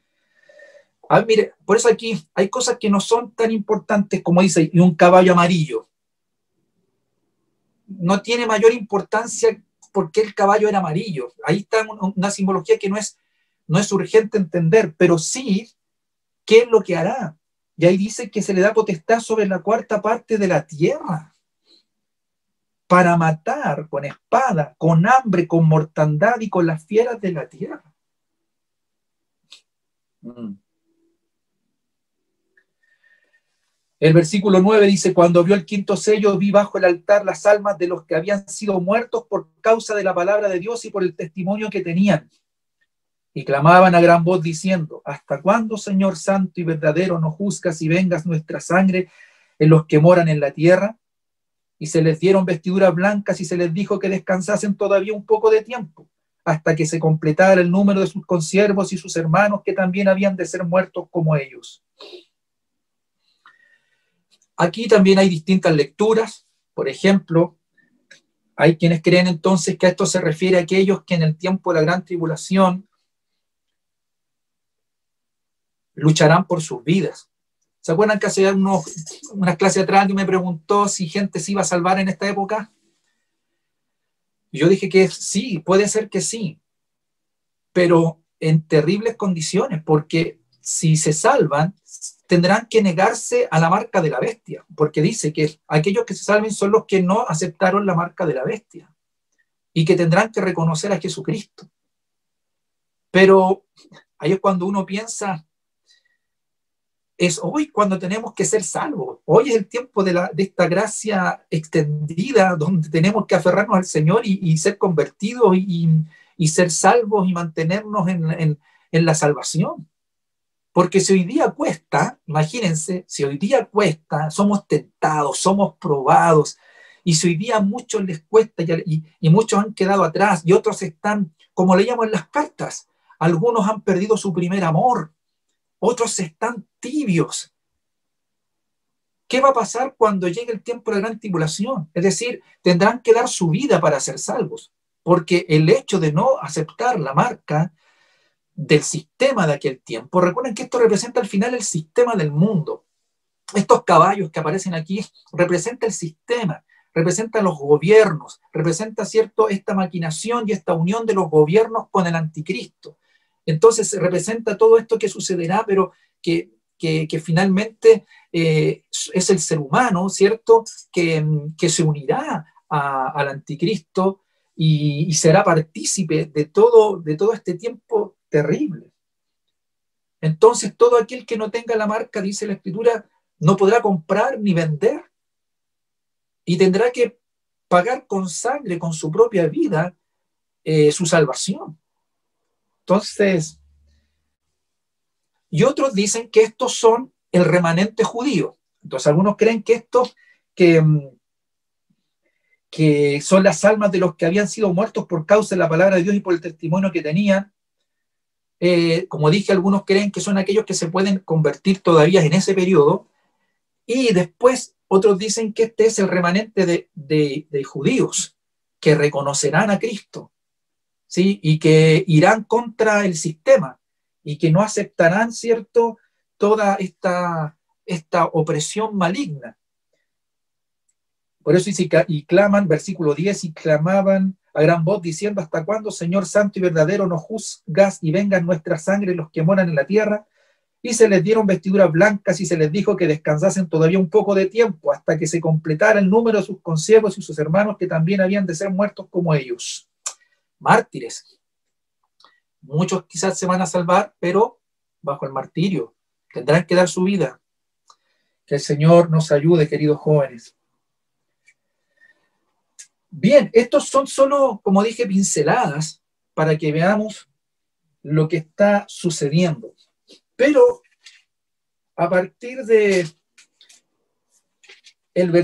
Mire, por eso aquí hay cosas que no son tan importantes como dice, y un caballo amarillo. No tiene mayor importancia porque el caballo era amarillo. Ahí está una simbología que no es urgente entender, pero sí, ¿qué es lo que hará? Y ahí dice que se le da potestad sobre la cuarta parte de la tierra para matar con espada, con hambre, con mortandad y con las fieras de la tierra. El versículo 9 dice, cuando vio el quinto sello, vi bajo el altar las almas de los que habían sido muertos por causa de la palabra de Dios y por el testimonio que tenían. Y clamaban a gran voz diciendo, ¿hasta cuándo, Señor santo y verdadero, no juzgas y vengas nuestra sangre en los que moran en la tierra? Y se les dieron vestiduras blancas y se les dijo que descansasen todavía un poco de tiempo, hasta que se completara el número de sus consiervos y sus hermanos que también habían de ser muertos como ellos. Aquí también hay distintas lecturas. Por ejemplo, hay quienes creen entonces que a esto se refiere a aquellos que en el tiempo de la gran tribulación lucharán por sus vidas. ¿Se acuerdan que hace unas clases atrás alguien me preguntó si gente se iba a salvar en esta época? Y yo dije que sí, puede ser que sí, pero en terribles condiciones, porque si se salvan, tendrán que negarse a la marca de la bestia, porque dice que aquellos que se salven son los que no aceptaron la marca de la bestia y que tendrán que reconocer a Jesucristo. Pero ahí es cuando uno piensa, es hoy cuando tenemos que ser salvos. Hoy es el tiempo de esta gracia extendida donde tenemos que aferrarnos al Señor y ser convertidos y ser salvos y mantenernos en la salvación. Porque si hoy día cuesta, imagínense, si hoy día cuesta, somos tentados, somos probados, y si hoy día a muchos les cuesta y muchos han quedado atrás y otros están, como leíamos en las cartas, algunos han perdido su primer amor, otros están tibios. ¿Qué va a pasar cuando llegue el tiempo de la gran tribulación? Es decir, tendrán que dar su vida para ser salvos, porque el hecho de no aceptar la marca del sistema de aquel tiempo, recuerden que esto representa al final el sistema del mundo. Estos caballos que aparecen aquí representan el sistema, representan los gobiernos, representa, ¿cierto?, esta maquinación y esta unión de los gobiernos con el anticristo. Entonces representa todo esto que sucederá, pero que finalmente es el ser humano, ¿cierto?, que se unirá al anticristo y será partícipe de todo este tiempo terrible. Entonces todo aquel que no tenga la marca, dice la Escritura, no podrá comprar ni vender y tendrá que pagar con sangre, con su propia vida, su salvación. Entonces, y otros dicen que estos son el remanente judío. Entonces algunos creen que estos que son las almas de los que habían sido muertos por causa de la palabra de Dios y por el testimonio que tenían. Como dije, algunos creen que son aquellos que se pueden convertir todavía en ese periodo, y después otros dicen que este es el remanente de judíos que reconocerán a Cristo, ¿sí?, y que irán contra el sistema y que no aceptarán, ¿cierto?, toda esta opresión maligna. Por eso dice, y claman, versículo 10, y clamaban a gran voz diciendo, ¿hasta cuándo, Señor santo y verdadero, no juzgas y vengan nuestra sangre los que moran en la tierra? Y se les dieron vestiduras blancas y se les dijo que descansasen todavía un poco de tiempo hasta que se completara el número de sus consiervos y sus hermanos que también habían de ser muertos como ellos. Mártires. Muchos quizás se van a salvar, pero bajo el martirio. Tendrán que dar su vida. Que el Señor nos ayude, queridos jóvenes. Bien, estos son solo, como dije, pinceladas para que veamos lo que está sucediendo. Pero a partir de en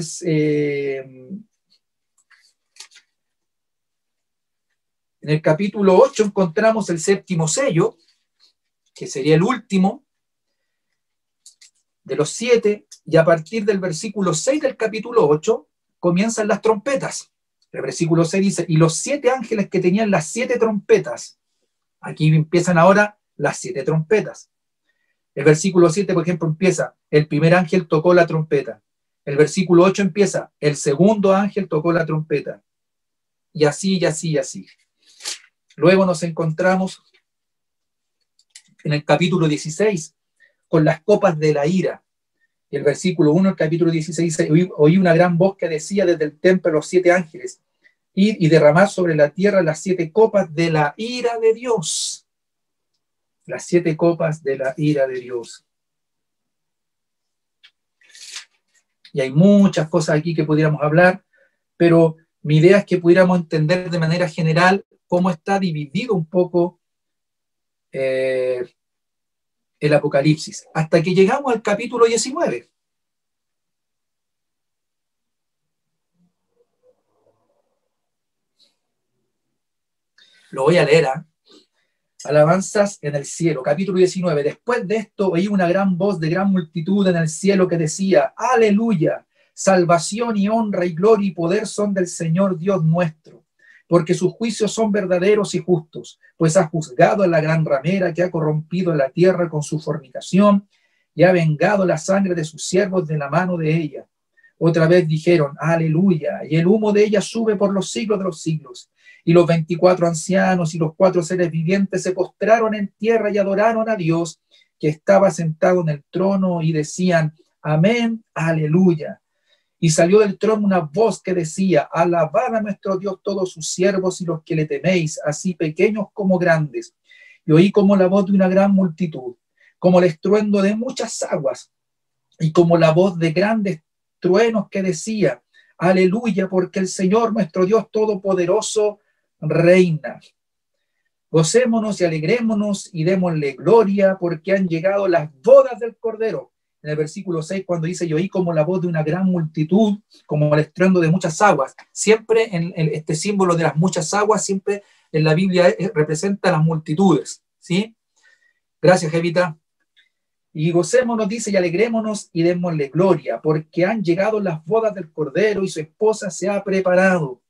el capítulo 8 encontramos el séptimo sello, que sería el último de los 7, y a partir del versículo 6 del capítulo 8 comienzan las trompetas. El versículo 6 dice, y los 7 ángeles que tenían las 7 trompetas, aquí empiezan ahora las 7 trompetas. El versículo 7, por ejemplo, empieza, el primer ángel tocó la trompeta. El versículo 8 empieza, el segundo ángel tocó la trompeta. Y así, y así, y así. Luego nos encontramos en el capítulo 16 con las copas de la ira. Y el versículo 1 del capítulo 16 dice, oí una gran voz que decía desde el templo a los 7 ángeles, ir y derramar sobre la tierra las 7 copas de la ira de Dios. Las 7 copas de la ira de Dios. Y hay muchas cosas aquí que pudiéramos hablar, pero mi idea es que pudiéramos entender de manera general cómo está dividido un poco el Apocalipsis, hasta que llegamos al capítulo 19. Lo voy a leer, ¿eh? Alabanzas en el cielo, capítulo 19. Después de esto oí una gran voz de gran multitud en el cielo que decía, aleluya, salvación y honra y gloria y poder son del Señor Dios nuestro, porque sus juicios son verdaderos y justos, pues ha juzgado a la gran ramera que ha corrompido la tierra con su fornicación y ha vengado la sangre de sus siervos de la mano de ella. Otra vez dijeron, aleluya, y el humo de ella sube por los siglos de los siglos. Y los 24 ancianos y los 4 seres vivientes se postraron en tierra y adoraron a Dios, que estaba sentado en el trono, y decían, amén, aleluya. Y salió del trono una voz que decía, alabad a nuestro Dios todos sus siervos y los que le teméis, así pequeños como grandes. Y oí como la voz de una gran multitud, como el estruendo de muchas aguas, y como la voz de grandes truenos que decía, aleluya, porque el Señor nuestro Dios todopoderoso reina. Gocémonos y alegrémonos y démosle gloria, porque han llegado las bodas del Cordero. En el versículo 6, cuando dice, yo oí como la voz de una gran multitud, como el estruendo de muchas aguas. Siempre en este símbolo de las muchas aguas, siempre en la Biblia representa las multitudes, ¿sí? Gracias, Jevita. Y gocémonos, dice, y alegrémonos y démosle gloria, porque han llegado las bodas del Cordero y su esposa se ha preparado.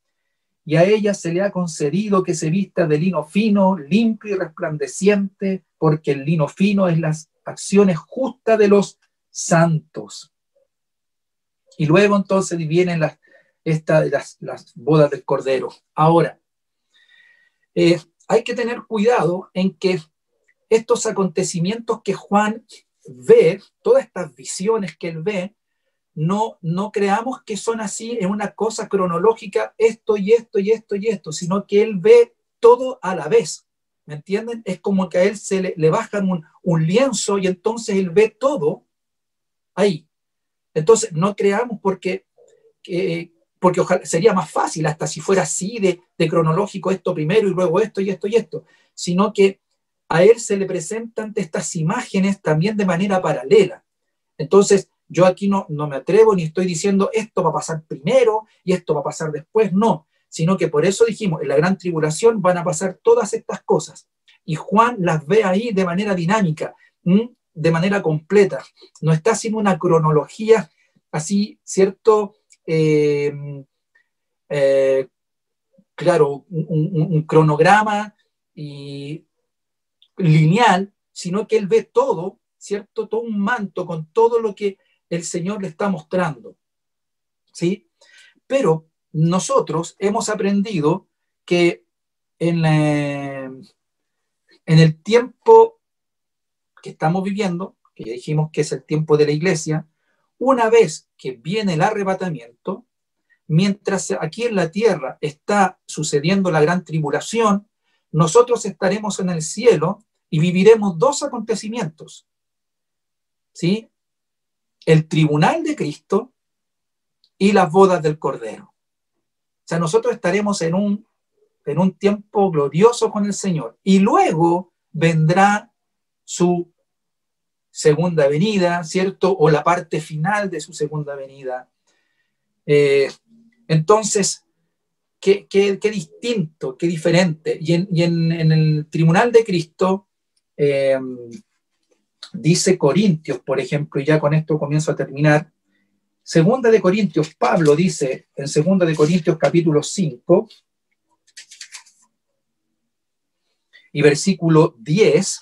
Y a ella se le ha concedido que se vista de lino fino, limpio y resplandeciente, porque el lino fino es las acciones justas de los santos. Y luego entonces vienen las bodas del Cordero. Ahora, hay que tener cuidado en que estos acontecimientos que Juan ve, todas estas visiones que él ve, no creamos que son así en una cosa cronológica, esto y esto y esto y esto, sino que él ve todo a la vez, ¿me entienden? Es como que a él se le bajan un lienzo y entonces él ve todo ahí. Entonces no creamos porque ojalá, sería más fácil hasta si fuera así de cronológico, esto primero y luego esto y esto y esto, sino que a él se le presentan estas imágenes también de manera paralela. Entonces, yo aquí no me atrevo ni estoy diciendo esto va a pasar primero y esto va a pasar después, no, sino que por eso dijimos, en la gran tribulación van a pasar todas estas cosas. Y Juan las ve ahí de manera dinámica, de manera completa. No está haciendo una cronología así, ¿cierto? Claro, un cronograma y lineal, sino que él ve todo, ¿cierto? Todo un manto con todo lo que el Señor le está mostrando, ¿sí? Pero nosotros hemos aprendido que en el tiempo que estamos viviendo, que ya dijimos que es el tiempo de la iglesia, una vez que viene el arrebatamiento, mientras aquí en la tierra está sucediendo la gran tribulación, nosotros estaremos en el cielo y viviremos dos acontecimientos, ¿sí? El tribunal de Cristo y las bodas del Cordero. O sea, nosotros estaremos en un tiempo glorioso con el Señor. Y luego vendrá su segunda venida, ¿cierto? O la parte final de su segunda venida. Entonces, qué distinto, qué diferente. Y en el tribunal de Cristo, dice Corintios, por ejemplo, y ya con esto comienzo a terminar. Segunda de Corintios, Pablo dice en Segunda de Corintios capítulo 5 y versículo 10,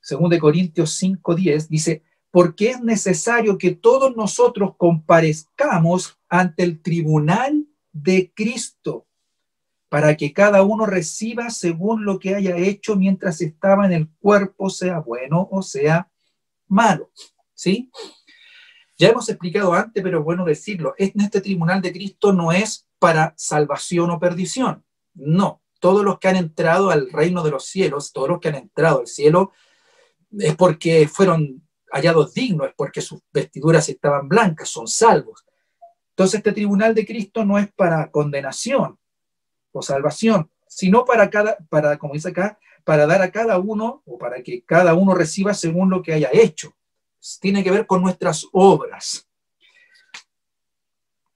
Segunda de Corintios 5:10, dice, porque es necesario que todos nosotros comparezcamos ante el tribunal de Cristo, para que cada uno reciba según lo que haya hecho mientras estaba en el cuerpo, sea bueno o sea malo. ¿Sí? Ya hemos explicado antes, pero es bueno decirlo, en este tribunal de Cristo no es para salvación o perdición. No, todos los que han entrado al reino de los cielos, todos los que han entrado al cielo, es porque fueron hallados dignos, es porque sus vestiduras estaban blancas, son salvos. Entonces este tribunal de Cristo no es para condenación o salvación, sino para, como dice acá, para dar a cada uno, o para que cada uno reciba según lo que haya hecho. Tiene que ver con nuestras obras.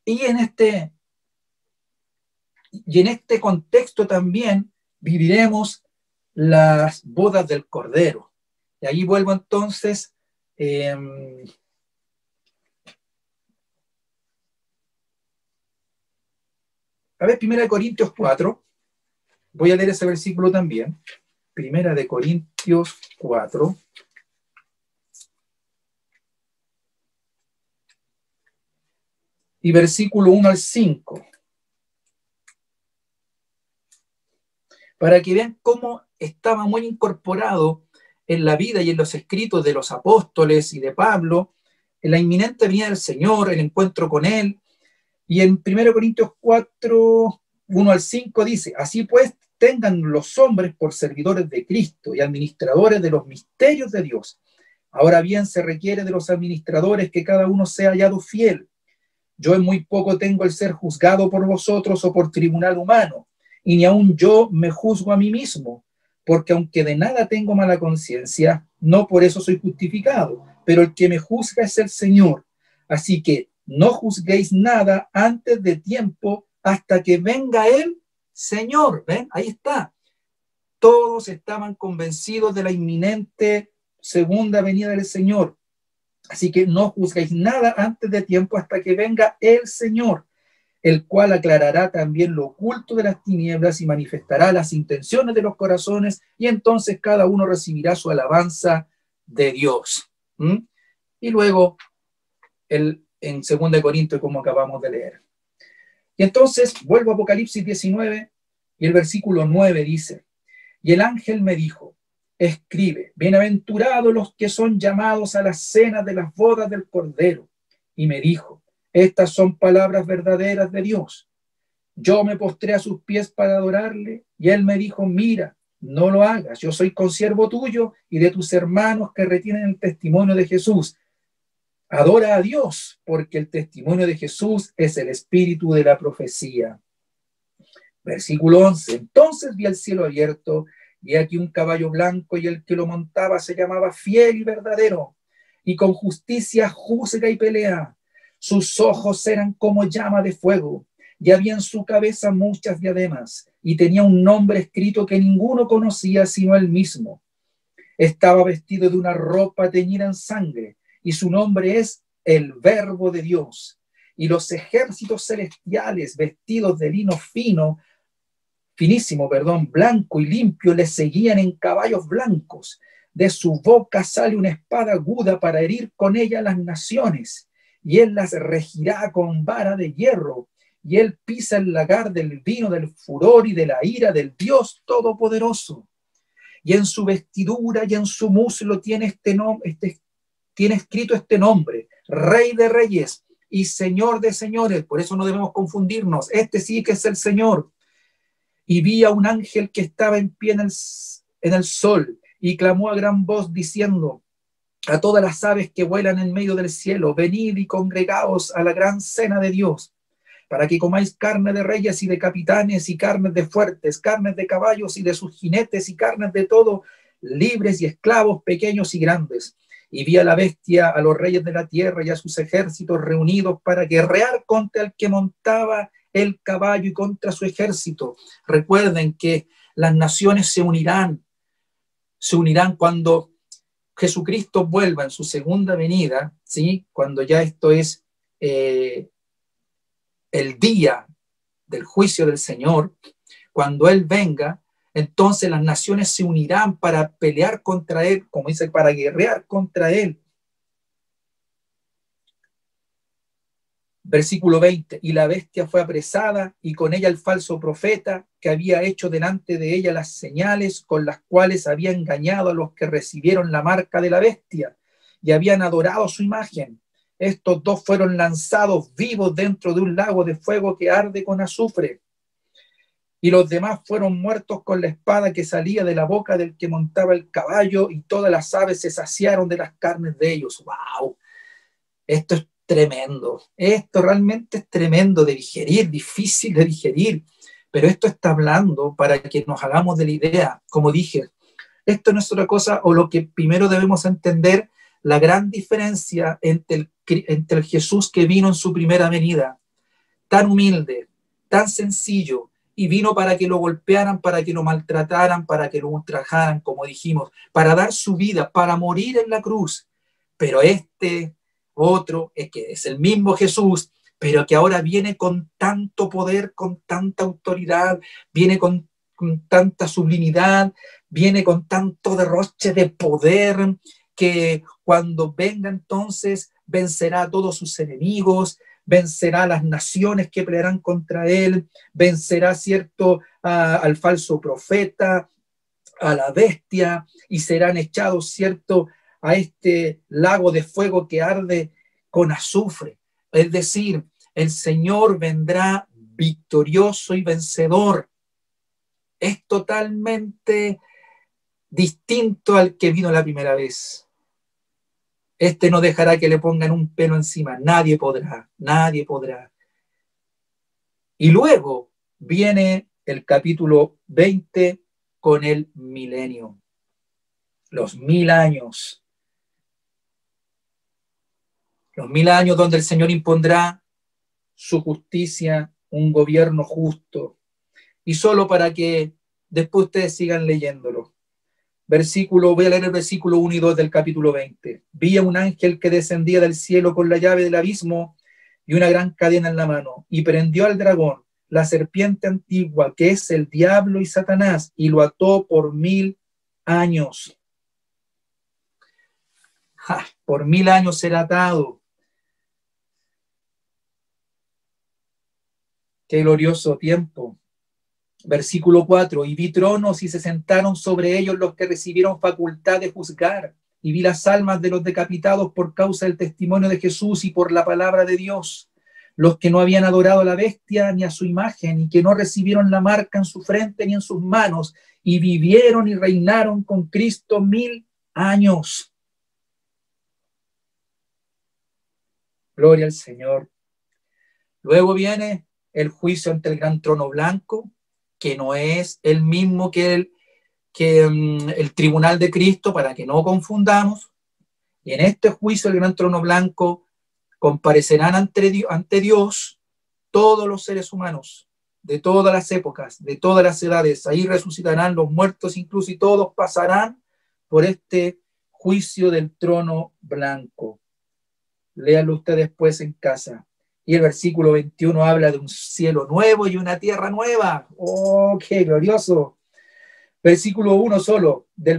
Y en este contexto también viviremos las bodas del Cordero. Y ahí vuelvo entonces a ver, 1 Corintios 4. Voy a leer ese versículo también. 1 Corintios 4. Y versículo 1 al 5. Para que vean cómo estaba muy incorporado en la vida y en los escritos de los apóstoles y de Pablo, en la inminente venida del Señor, el encuentro con Él. Y en 1 Corintios 4, 1 al 5 dice, así pues, tengan los hombres por servidores de Cristo y administradores de los misterios de Dios. Ahora bien, se requiere de los administradores que cada uno sea hallado fiel. Yo en muy poco tengo el ser juzgado por vosotros o por tribunal humano, y ni aun yo me juzgo a mí mismo, porque aunque de nada tengo mala conciencia, no por eso soy justificado, pero el que me juzga es el Señor. Así que no juzguéis nada antes de tiempo hasta que venga el Señor. ¿Ven? Ahí está. Todos estaban convencidos de la inminente segunda venida del Señor. Así que no juzguéis nada antes de tiempo hasta que venga el Señor, el cual aclarará también lo oculto de las tinieblas y manifestará las intenciones de los corazones, y entonces cada uno recibirá su alabanza de Dios. Y luego en 2 Corintios, como acabamos de leer. Y entonces vuelvo a Apocalipsis 19 y el versículo 9 dice, y el ángel me dijo, escribe, bienaventurados los que son llamados a la cena de las bodas del Cordero. Y me dijo, estas son palabras verdaderas de Dios. Yo me postré a sus pies para adorarle, y él me dijo, mira, no lo hagas, yo soy consiervo tuyo y de tus hermanos que retienen el testimonio de Jesús. Adora a Dios, porque el testimonio de Jesús es el espíritu de la profecía. Versículo 11. Entonces vi el cielo abierto, y aquí un caballo blanco, y el que lo montaba se llamaba Fiel y Verdadero, y con justicia juzga y pelea. Sus ojos eran como llama de fuego, y había en su cabeza muchas diademas, y tenía un nombre escrito que ninguno conocía sino él mismo. Estaba vestido de una ropa teñida en sangre, y su nombre es el Verbo de Dios. Y los ejércitos celestiales, vestidos de lino finísimo, blanco y limpio, le seguían en caballos blancos. De su boca sale una espada aguda para herir con ella las naciones, y él las regirá con vara de hierro, y él pisa el lagar del vino del furor y de la ira del Dios Todopoderoso. Y en su vestidura y en su muslo tiene tiene escrito este nombre, Rey de Reyes y Señor de Señores. Por eso no debemos confundirnos. Este sí que es el Señor. Y vi a un ángel que estaba en pie en el sol, y clamó a gran voz diciendo a todas las aves que vuelan en medio del cielo: venid y congregaos a la gran cena de Dios, para que comáis carne de reyes y de capitanes, y carnes de fuertes, carnes de caballos y de sus jinetes, y carnes de todo, libres y esclavos, pequeños y grandes. Y vi a la bestia, a los reyes de la tierra y a sus ejércitos reunidos para guerrear contra el que montaba el caballo y contra su ejército. Recuerden que las naciones se unirán cuando Jesucristo vuelva en su segunda venida, ¿sí? Cuando ya esto es el día del juicio del Señor, cuando Él venga, entonces las naciones se unirán para pelear contra Él, como dice, para guerrear contra Él. Versículo 20, y la bestia fue apresada, y con ella el falso profeta, que había hecho delante de ella las señales con las cuales había engañado a los que recibieron la marca de la bestia y habían adorado su imagen. Estos dos fueron lanzados vivos dentro de un lago de fuego que arde con azufre. Y los demás fueron muertos con la espada que salía de la boca del que montaba el caballo, y todas las aves se saciaron de las carnes de ellos. ¡Wow! Esto es tremendo. Esto realmente es tremendo de digerir, difícil de digerir. Pero esto está hablando para que nos hagamos de la idea. Como dije, esto no es otra cosa, o lo que primero debemos entender, la gran diferencia entre el Jesús que vino en su primera venida, tan humilde, tan sencillo, y vino para que lo golpearan, para que lo maltrataran, para que lo ultrajaran, como dijimos, para dar su vida, para morir en la cruz. Pero este otro es que es el mismo Jesús, pero que ahora viene con tanto poder, con tanta autoridad, viene con tanta sublimidad, viene con tanto derroche de poder, que cuando venga entonces vencerá a todos sus enemigos, vencerá a las naciones que pelearán contra él, vencerá, ¿cierto?, al falso profeta, a la bestia, y serán echados, ¿cierto?, a este lago de fuego que arde con azufre. Es decir, el Señor vendrá victorioso y vencedor. Es totalmente distinto al que vino la primera vez. Este no dejará que le pongan un pelo encima. Nadie podrá, nadie podrá. Y luego viene el capítulo 20 con el milenio. Los 1000 años. Los 1000 años donde el Señor impondrá su justicia, un gobierno justo. Y solo para que después ustedes sigan leyéndolo. Voy a leer el versículo 1 y 2 del capítulo 20. Vi a un ángel que descendía del cielo con la llave del abismo y una gran cadena en la mano, y prendió al dragón, la serpiente antigua, que es el diablo y Satanás, y lo ató por 1000 años. Por 1000 años será atado. Qué glorioso tiempo. Versículo 4, y vi tronos y se sentaron sobre ellos los que recibieron facultad de juzgar, y vi las almas de los decapitados por causa del testimonio de Jesús y por la palabra de Dios, los que no habían adorado a la bestia ni a su imagen, y que no recibieron la marca en su frente ni en sus manos, y vivieron y reinaron con Cristo 1000 años. Gloria al Señor. Luego viene el juicio ante el gran trono blanco, que no es el mismo que el tribunal de Cristo, para que no confundamos. Y en este juicio, el gran trono blanco, comparecerán ante Dios todos los seres humanos, de todas las épocas, de todas las edades. Ahí resucitarán los muertos incluso, y todos pasarán por este juicio del trono blanco. Léanlo ustedes después en casa. Y el versículo 21 habla de un cielo nuevo y una tierra nueva. ¡Oh, qué glorioso! Versículo 1 solo del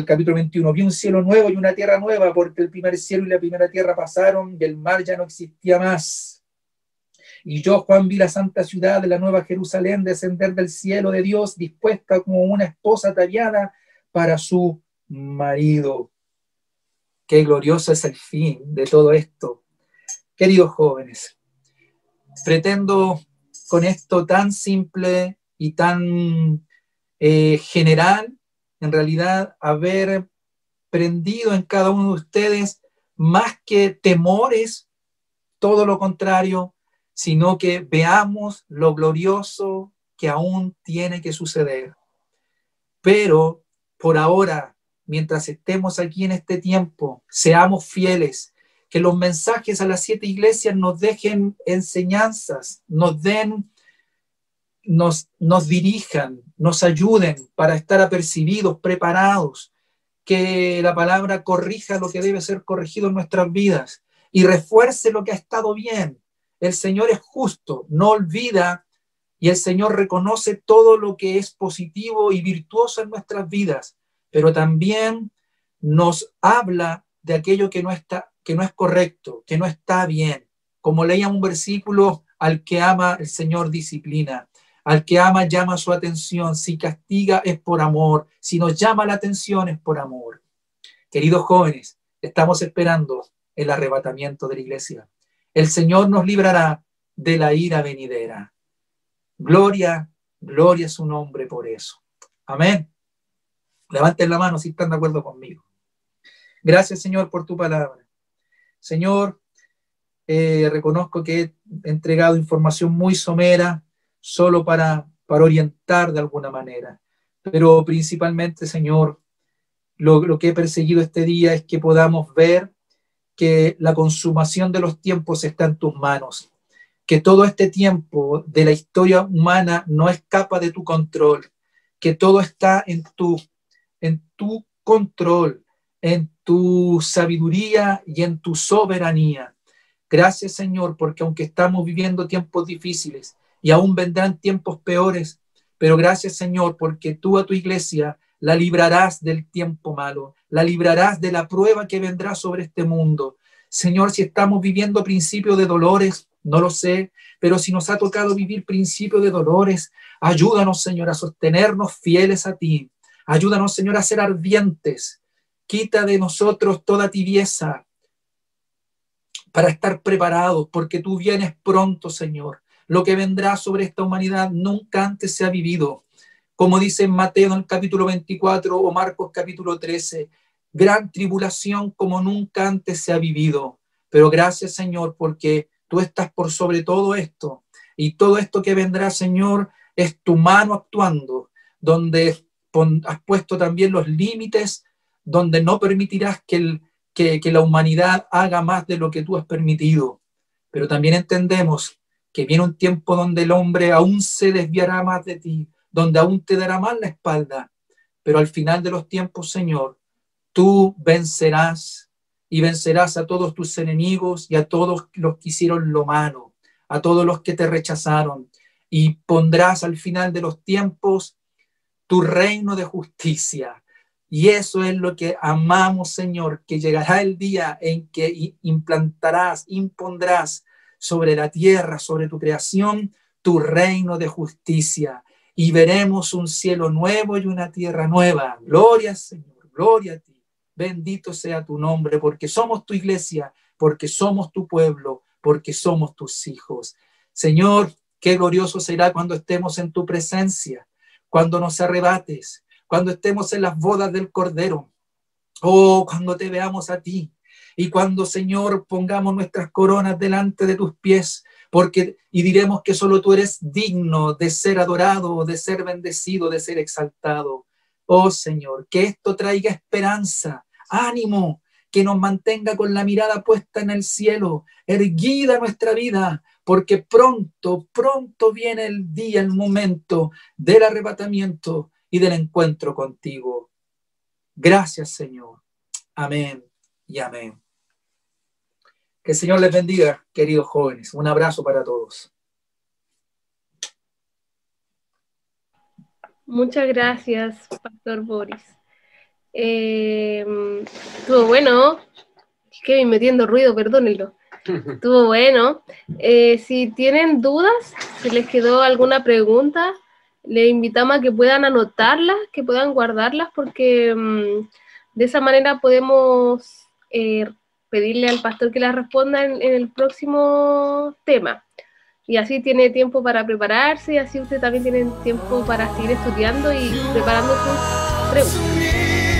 capítulo 21. Vi un cielo nuevo y una tierra nueva, porque el primer cielo y la primera tierra pasaron y el mar ya no existía más. Y yo, Juan, vi la santa ciudad de la nueva Jerusalén descender del cielo de Dios, dispuesta como una esposa ataviada para su marido. Qué glorioso es el fin de todo esto. Queridos jóvenes, pretendo con esto tan simple y tan general en realidad haber prendido en cada uno de ustedes más que temores, todo lo contrario, sino que veamos lo glorioso que aún tiene que suceder. Pero por ahora, mientras estemos aquí en este tiempo, seamos fieles, que los mensajes a las 7 iglesias nos dejen enseñanzas, nos dirijan, nos ayuden para estar apercibidos, preparados, que la palabra corrija lo que debe ser corregido en nuestras vidas y refuerce lo que ha estado bien. El Señor es justo, no olvida, y el Señor reconoce todo lo que es positivo y virtuoso en nuestras vidas, pero también nos habla de aquello que no es correcto, que no está bien. Como leíamos un versículo, al que ama el Señor disciplina, al que ama llama su atención, si castiga es por amor, si nos llama la atención es por amor. Queridos jóvenes, estamos esperando el arrebatamiento de la iglesia. El Señor nos librará de la ira venidera. Gloria, gloria a su nombre por eso. Amén. Levanten la mano si están de acuerdo conmigo. Gracias, Señor, por tu palabra. Señor, reconozco que he entregado información muy somera solo para orientar de alguna manera. Pero principalmente, Señor, lo que he perseguido este día es que podamos ver que la consumación de los tiempos está en tus manos, que todo este tiempo de la historia humana no escapa de tu control, que todo está en tu control, en tu sabiduría y en tu soberanía. Gracias, Señor, porque aunque estamos viviendo tiempos difíciles y aún vendrán tiempos peores, pero gracias, Señor, porque tú a tu iglesia la librarás del tiempo malo, la librarás de la prueba que vendrá sobre este mundo. Señor, si estamos viviendo principios de dolores, no lo sé, pero si nos ha tocado vivir principios de dolores, ayúdanos, Señor, a sostenernos fieles a ti. Ayúdanos, Señor, a ser ardientes. Quita de nosotros toda tibieza para estar preparados, porque tú vienes pronto, Señor. Lo que vendrá sobre esta humanidad nunca antes se ha vivido. Como dice en Mateo en el capítulo 24 o Marcos capítulo 13, gran tribulación como nunca antes se ha vivido. Pero gracias, Señor, porque tú estás por sobre todo esto. Y todo esto que vendrá, Señor, es tu mano actuando, donde has puesto también los límites, donde no permitirás que la humanidad haga más de lo que tú has permitido. Pero también entendemos que viene un tiempo donde el hombre aún se desviará más de ti, donde aún te dará más la espalda. Pero al final de los tiempos, Señor, tú vencerás y vencerás a todos tus enemigos y a todos los que hicieron lo malo, a todos los que te rechazaron, y pondrás al final de los tiempos tu reino de justicia. Y eso es lo que amamos, Señor, que llegará el día en que impondrás sobre la tierra, sobre tu creación, tu reino de justicia. Y veremos un cielo nuevo y una tierra nueva. Gloria, Señor, gloria a ti. Bendito sea tu nombre, porque somos tu iglesia, porque somos tu pueblo, porque somos tus hijos. Señor, qué glorioso será cuando estemos en tu presencia, cuando nos arrebates, cuando estemos en las bodas del Cordero, cuando te veamos a ti, y cuando, Señor, pongamos nuestras coronas delante de tus pies, y diremos que solo tú eres digno de ser adorado, de ser bendecido, de ser exaltado. Oh, Señor, que esto traiga esperanza, ánimo, que nos mantenga con la mirada puesta en el cielo, erguida nuestra vida, porque pronto, pronto viene el día, el momento del arrebatamiento y del encuentro contigo. Gracias, Señor. Amén y amén. Que el Señor les bendiga, queridos jóvenes. Un abrazo para todos. Muchas gracias, Pastor Boris. Estuvo bueno. Kevin metiendo ruido, perdónenlo. Estuvo bueno. Si tienen dudas, si les quedó alguna pregunta, les invitamos a que puedan anotarlas, que puedan guardarlas, porque de esa manera podemos pedirle al pastor que las responda en el próximo tema. Y así tiene tiempo para prepararse, y así usted también tiene tiempo para seguir estudiando y preparando preguntas.